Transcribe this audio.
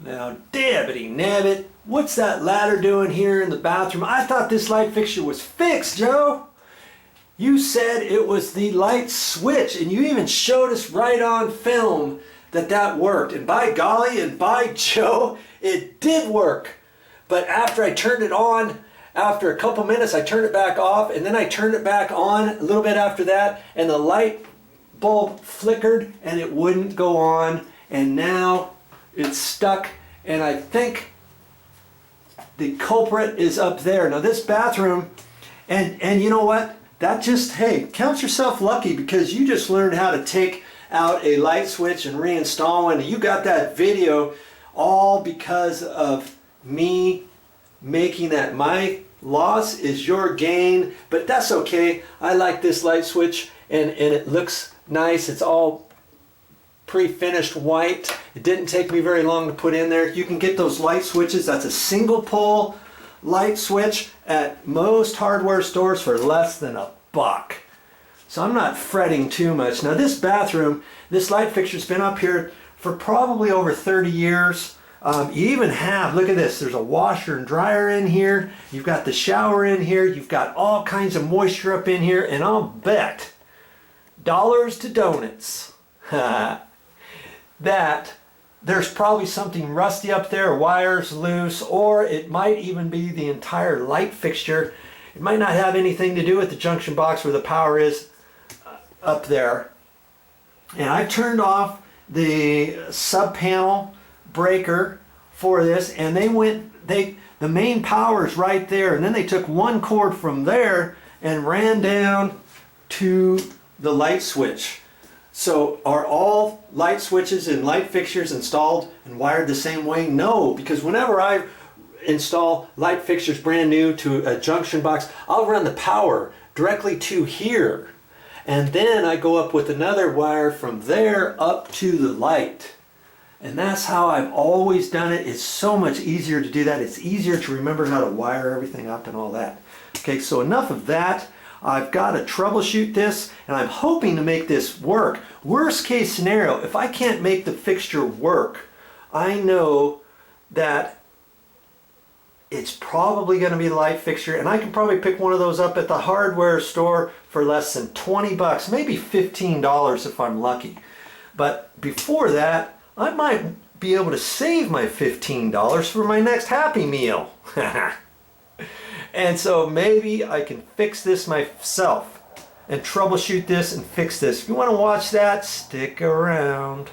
Now, dabbity nabbit, what's that ladder doing here in the bathroom? I thought this light fixture was fixed, Joe. You said it was the light switch, and you even showed us right on film that that worked. And by golly, and by Joe, it did work. But after I turned it on, after a couple minutes, I turned it back off, and then I turned it back on a little bit after that, and the light bulb flickered, and it wouldn't go on, and now it's stuck, and I think the culprit is up there. Now this bathroom, and you know what? That just, hey, count yourself lucky, because you just learned how to take out a light switch and reinstall one, and you got that video all because of me making that. My loss is your gain, but that's okay. I like this light switch, and it looks nice. It's all pre-finished white. It didn't take me very long to put in there. You can get those light switches. That's a single pole light switch at most hardware stores for less than $1. So I'm not fretting too much. Now this bathroom, this light fixture's been up here for probably over 30 years. You even have, look at this, there's a washer and dryer in here. You've got the shower in here. You've got all kinds of moisture up in here, and I'll bet dollars to donuts that there's probably something rusty up there, wires loose, or it might even be the entire light fixture. It might not have anything to do with the junction box where the power is up there. And I turned off the sub panel breaker for this, and the main power is right there, and then they took one cord from there and ran down to the light switch. So are all light switches and light fixtures installed and wired the same way? No, because whenever I install light fixtures brand new to a junction box, I'll run the power directly to here, and then I go up with another wire from there up to the light. And that's how I've always done it. It's so much easier to do that. It's easier to remember how to wire everything up and all that. Okay, so enough of that. I've got to troubleshoot this, and I'm hoping to make this work. Worst case scenario, if I can't make the fixture work, I know that it's probably going to be the light fixture, and I can probably pick one of those up at the hardware store for less than 20 bucks, maybe $15 if I'm lucky. But before that, I might be able to save my $15 for my next Happy Meal. And so maybe I can fix this myself and troubleshoot this and fix this. If you want to watch that, stick around.